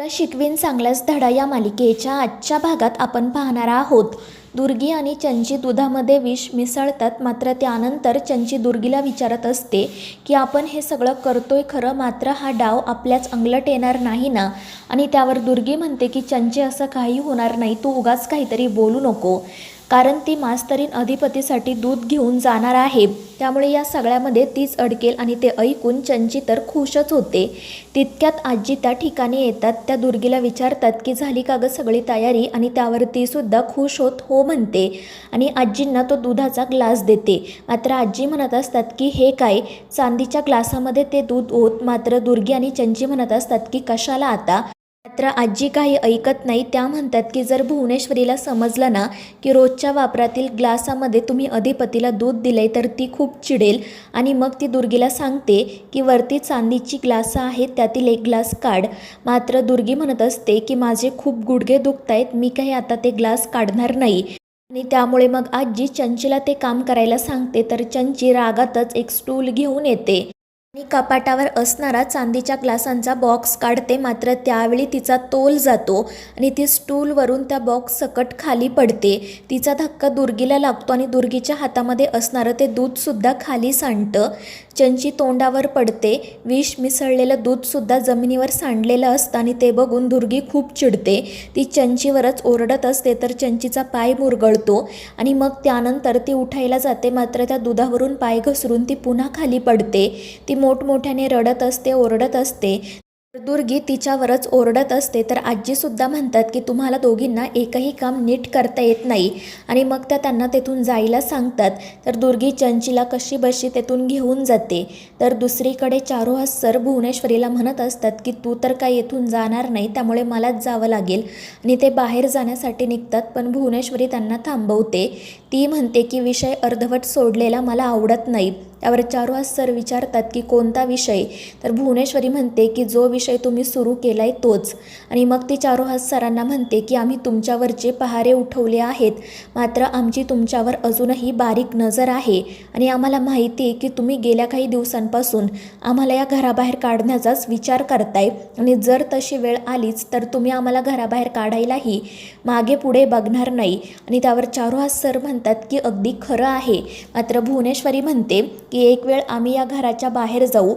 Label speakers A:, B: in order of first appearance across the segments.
A: तुला शिकवीन चांगलाच धडा या मालिकेच्या आजच्या भागात आपण पाहणार आहोत. दुर्गी आणि चंची दुधामध्ये विष मिसळतात. मात्र त्यानंतर चंची दुर्गीला विचारत असते की आपण हे सगळं करतोय खरं, मात्र हा डाव आपल्याच अंगलट येणार नाही ना. आणि त्यावर दुर्गी म्हणते की चंची असं काही होणार नाही, तू उगाच काहीतरी बोलू नको, कारण ती मास्तरीण अधिपतीसाठी दूध घेऊन जाणार आहे, त्यामुळे या सगळ्यामध्ये तीच अडकेल. आणि ते ऐकून चंची तर खुशच होते. तितक्यात आजी त्या ठिकाणी येतात. त्या दुर्गीला विचारतात की झाली का गं सगळी तयारी, आणि त्यावर ती सुद्धा खुश होत हो म्हणते आणि आजींना तो दुधाचा ग्लास देते. मात्र आजी म्हणत असतात की हे काय, चांदीच्या ग्लासामध्ये ते दूध ओत. मात्र दुर्गी आणि चंची म्हणत असतात की कशाला आता. मात्र आजी काही ऐकत नाही. त्या म्हणतात की जर भुवनेश्वरीला समजलं ना की रोजच्या वापरातील ग्लासामध्ये तुम्ही अधिपतीला दूध दिले तर ती खूप चिडेल. आणि मग ती दुर्गीला सांगते की वरती चांदीची ग्लास आहेत, त्यातील एक ग्लास काढ. मात्र दुर्गी म्हणत असते की माझे खूप गुडघे दुखत आहेत, मी काही आता ते ग्लास काढणार नाही. आणि त्यामुळे मग आजी चंचीला ते काम करायला सांगते. तर चंची रागातच एक स्टूल घेऊन येते आणि कपाटावर असणारा चांदीच्या ग्लासांचा बॉक्स काढते. मात्र त्यावेळी तिचा तोल जातो आणि ती स्टूलवरून त्या बॉक्स सकट खाली पडते. तिचा धक्का दुर्गीला लागतो आणि दुर्गीच्या हातामध्ये असणारं ते दूधसुद्धा खाली सांडतं. चंची तोंडावर पडते. विष मिसळलेलं दूधसुद्धा जमिनीवर सांडलेलं असतं आणि ते बघून दुर्गी खूप चिडते. ती चंचीवरच ओरडत असते. तर चंचीचा पाय मुरगळतो आणि मग त्यानंतर ती उठायला जाते. मात्र त्या दुधावरून पाय घसरून ती पुन्हा खाली पडते. ती मोठमोठ्याने रडत असते, ओरडत असते. दुर्गी तिच्यावरच ओरडत असते. तर आजीसुद्धा म्हणतात की तुम्हाला दोघींना एकही काम नीट करता येत नाही. आणि मग त्या त्यांना तेथून जायला सांगतात. तर दुर्गी चंचीला कशी बशी तेथून घेऊन जाते. तर दुसरीकडे चारुहास सर भुवनेश्वरीला म्हणत असतात की तू तर काही येथून जाणार नाही, त्यामुळे मलाच जावं लागेल. आणि ते बाहेर जाण्यासाठी निघतात. पण भुवनेश्वरी त्यांना थांबवते. ती म्हणते की विषय अर्धवट सोडलेला मला आवडत नाही. त्यावर चारुहास सर विचारतात की कोणता विषय. तर भुवनेश्वरी म्हणते की जो विषय तुम्ही सुरू केला आहे तोच. आणि मग ती चारुहास सरांना म्हणते की आम्ही तुमच्यावरचे पहारे उठवले आहेत, मात्र आमची तुमच्यावर अजूनही बारीक नजर आहे. आणि आम्हाला माहिती आहे की तुम्ही गेल्या काही दिवसांपासून आम्हाला या घराबाहेर काढण्याचाच विचार करताय. आणि जर तशी वेळ आलीच तर तुम्ही आम्हाला घराबाहेर काढायलाही मागे पुढे बघणार नाही. आणि त्यावर चारुहास सर म्हणतात की अगदी खरं आहे. मात्र भुवनेश्वरी म्हणते की एक वेळ आम्ही या घराच्या बाहेर जाऊ,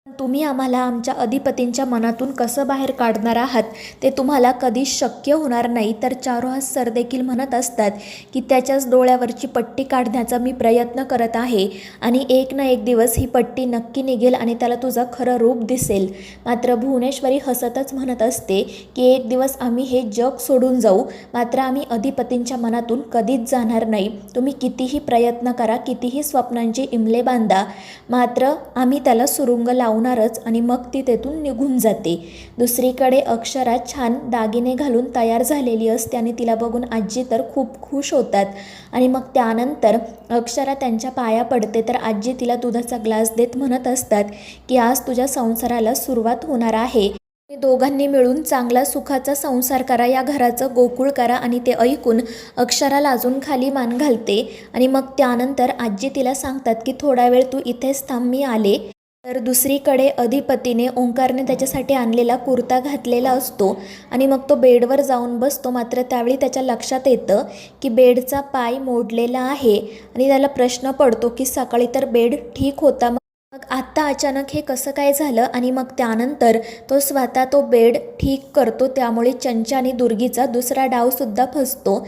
A: तुम्ही आम्हाला आमच्या अधिपतींच्या मनातून कसं बाहेर काढणार आहात ते तुम्हाला कधीच शक्य होणार नाही. तर चारुहास सर देखील म्हणत असतात की त्याच्याच डोळ्यावरची पट्टी काढण्याचा मी प्रयत्न करत आहे आणि एक ना एक दिवस ही पट्टी नक्की निघेल आणि त्याला तुझं खरं रूप दिसेल. मात्र भुवनेश्वरी हसतच म्हणत असते की एक दिवस आम्ही हे जग सोडून जाऊ, मात्र आम्ही अधिपतींच्या मनातून कधीच जाणार नाही. तुम्ही कितीही प्रयत्न करा, कितीही स्वप्नांची इमले बांधा, मात्र आम्ही त्याला सुरुंग लावणारच. आणि मग ती तेथून निघून जाते. दुसरीकडे अक्षरा छान दागिने घालून तयार झालेली असते आणि तिला बघून आजी तर खूप खुश होतात. आणि मग त्यानंतर अक्षरा त्यांच्या पाया पडते. तर आजी तिला दुधाचा ग्लास देत म्हणत असतात की आज तुझ्या संसाराला सुरुवात होणार आहे. दोघांनी मिळून चांगला सुखाचा संसार करा, या घराचं गोकुळ करा. आणि ते ऐकून अक्षराला अजून खाली मान घालते. आणि मग त्यानंतर आजी तिला सांगतात की थोडा वेळ तू इथेच थांब, मी आले. तर दुसरीकडे अधिपतीने ओंकारने त्याच्यासाठी आणलेला कुर्ता घातलेला असतो आणि मग तो बेडवर जाऊन बसतो. मात्र त्यावेळी त्याच्या लक्षात येतं की बेडचा पाय मोडलेला आहे आणि त्याला प्रश्न पडतो की सकाळी तर बेड ठीक होता, मग आत्ता अचानक हे कसं काय झालं. आणि मग त्यानंतर तो स्वतः तो बेड ठीक करतो. त्यामुळे चंचा आणि दुर्गीचा दुसरा डावसुद्धा फसतो.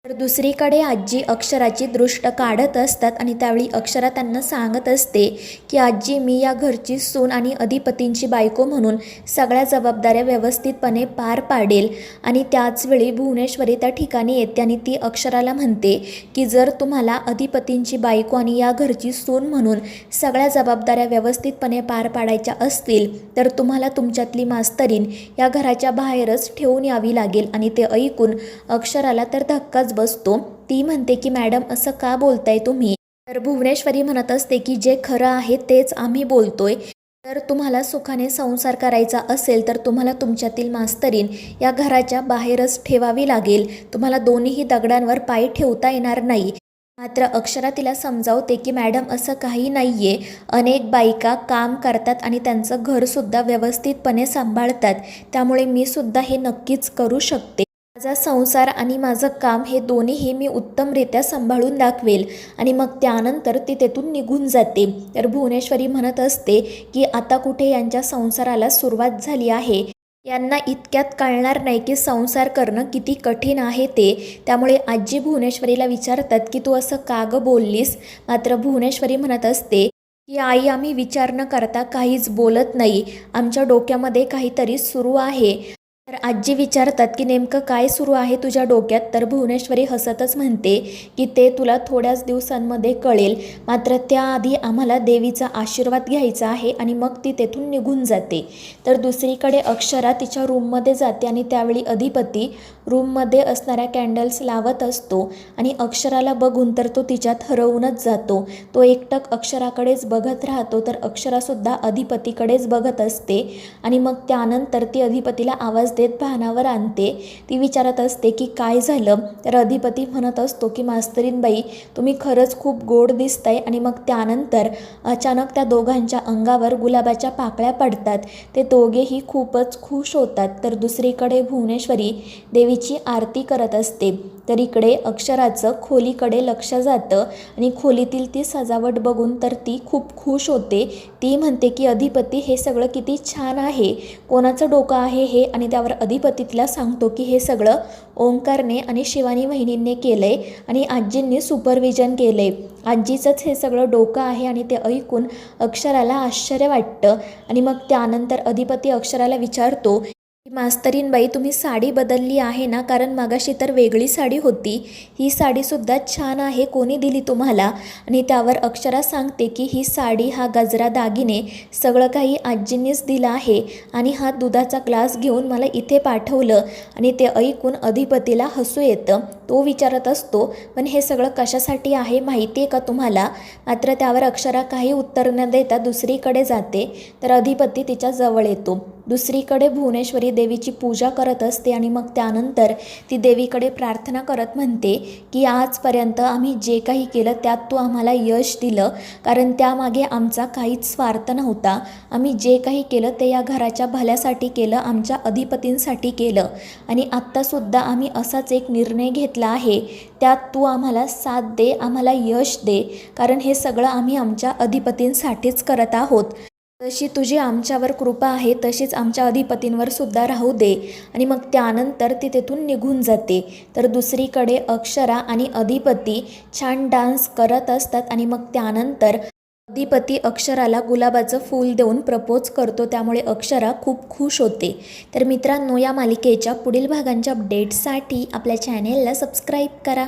A: तर दुसरीकडे आजी अक्षराची दृष्ट काढत असतात आणि त्यावेळी अक्षरा त्यांना सांगत असते की आजी, मी या घरची सून आणि अधिपतींची बायको म्हणून सगळ्या जबाबदाऱ्या व्यवस्थितपणे पार पाडेल. आणि त्याचवेळी भुवनेश्वरी त्या ठिकाणी येते आणि ती अक्षराला म्हणते की जर तुम्हाला अधिपतींची बायको आणि या घरची सून म्हणून सगळ्या जबाबदाऱ्या व्यवस्थितपणे पार पाडायच्या असतील तर तुम्हाला तुमच्यातली मास्तरीण या घराच्या बाहेरच ठेवून यावी लागेल. आणि ते ऐकून अक्षराला तर धक्काच बसतो. ती म्हणते की मॅडम, असं का बोलताय तुम्ही. तर भुवनेश्वरी म्हणत असते की जे खरं आहे तेच आम्ही बोलतोय. जर तुम्हाला सुखाने संसार करायचा असेल तर तुम्हाला तुमच्यातील मास्तरीण या घराच्या बाहेरच ठेवावी लागेल. तुम्हाला दोन्हीही दगडांवर पाय ठेवता येणार नाही. मात्र अक्षरा तिला समजावते की मॅडम असं काही नाही आहे, अनेक बायका काम करतात आणि त्यांचं घरसुद्धा व्यवस्थितपणे सांभाळतात, त्यामुळे मी सुद्धा हे नक्कीच करू शकते. माझा संसार आणि माझं काम हे दोन्हीही मी उत्तमरित्या सांभाळून दाखवेल. आणि मग त्यानंतर ती तेथून निघून जाते. तर भुवनेश्वरी म्हणत असते की आता कुठे यांच्या संसाराला सुरुवात झाली आहे. यांना इतक्यात कळणार नाही की संसार करणं किती कठीण आहे ते. त्यामुळे आजी भुवनेश्वरीला विचारतात की तू असं का गं बोललीस. मात्र भुवनेश्वरी म्हणत असते की आई, आम्ही विचार न करता काहीच बोलत नाही, आमच्या डोक्यामध्ये काहीतरी सुरू आहे. तर आजी विचारतात की नेमकं काय सुरू आहे तुझ्या डोक्यात. तर भुवनेश्वरी हसतच म्हणते की ते तुला थोड्याच दिवसांमध्ये कळेल, मात्र त्याआधी आम्हाला देवीचा आशीर्वाद घ्यायचा आहे. आणि मग ती तेथून निघून जाते. तर दुसरीकडे अक्षरा तिच्या रूममध्ये जाते आणि त्यावेळी अधिपती रूममध्ये असणाऱ्या कॅन्डल्स लावत असतो आणि अक्षराला बघून तर तो तिच्यात हरवूनच जातो. तो एकटक अक्षराकडेच बघत राहतो. तर अक्षरासुद्धा अधिपतीकडेच बघत असते आणि मग त्यानंतर ती अधिपतीला आवाज देत भानावर आणते. ती विचारत असते की काय झालं. तर अधिपती म्हणत असतो की मास्तरीनबाई, तुम्ही खरंच खूप गोड दिसताय. आणि मग त्यानंतर अचानक त्या दोघांच्या अंगावर गुलाबाच्या पाकळ्या पडतात. ते दोघेही खूपच खुश होतात. तर दुसरीकडे भुवनेश्वरी देवीची आरती करत असते. तर इकडे अक्षराचं खोलीकडे लक्ष जातं आणि खोलीतील ती सजावट बघून तर ती खूप खुश होते. ती म्हणते की अधिपती, हे सगळं किती छान आहे, कोणाचं डोकं आहे हे. आणि त्यावर अधिपती तिला सांगतो की हे सगळं ओंकारने आणि शिवानी वहिनींनी केलं आहे आणि आजींनी सुपरविजन केलं आहे. आजीचंच हे सगळं डोकं आहे. आणि ते ऐकून अक्षराला आश्चर्य वाटतं. आणि मग त्यानंतर अधिपती अक्षराला विचारतो मास्तरीनबाई, तुम्ही साडी बदलली आहे ना, कारण मगाशी तर वेगळी साडी होती, ही साडीसुद्धा छान आहे, कोणी दिली तुम्हाला. आणि त्यावर अक्षरा सांगते की ही साडी, हा गजरा, दागिने सगळं काही आजींनीच दिलं आहे आणि हा दुधाचा ग्लास घेऊन मला इथे पाठवलं. आणि ते ऐकून अधिपतीला हसू येतं. तो विचारत असतो पण हे सगळं कशासाठी आहे माहिती आहे का तुम्हाला. मात्र त्यावर अक्षरा काही उत्तर न देता दुसरीकडे जाते. तर अधिपती तिच्या जवळ येतो. दुसरीकडे भुवनेश्वरी देवीची पूजा करत असते आणि मग त्यानंतर ती देवीकडे प्रार्थना करत म्हणते की आजपर्यंत आम्ही जे काही केलं त्यात तू आम्हाला यश दिलं, कारण त्यामागे आमचा काहीच स्वार्थ नव्हता. आम्ही जे काही केलं ते या घराच्या भल्यासाठी केलं, आमच्या अधिपतींसाठी केलं. आणि आत्तासुद्धा आम्ही असाच एक निर्णय घेतला आहे, त्यात तू आम्हाला साथ दे, आम्हाला यश दे, कारण हे सगळं आम्ही आमच्या अधिपतींसाठीच करत आहोत. जशी तुझी आमच्यावर कृपा आहे तशीच आमच्या अधिपतींवर सुद्धा राहू दे. आणि मग त्यानंतर ती तेथून निघून जाते. तर दुसरीकडे अक्षरा आणि अधिपती छान डान्स करत असतात आणि मग त्यानंतर अधिपती अक्षराला गुलाबाचं फूल देऊन प्रपोज करतो. त्यामुळे अक्षरा खूप खुश होते. तर मित्रांनो, या मालिकेच्या पुढील भागांच्या अपडेट्ससाठी आपल्या चॅनेलला सबस्क्राईब करा.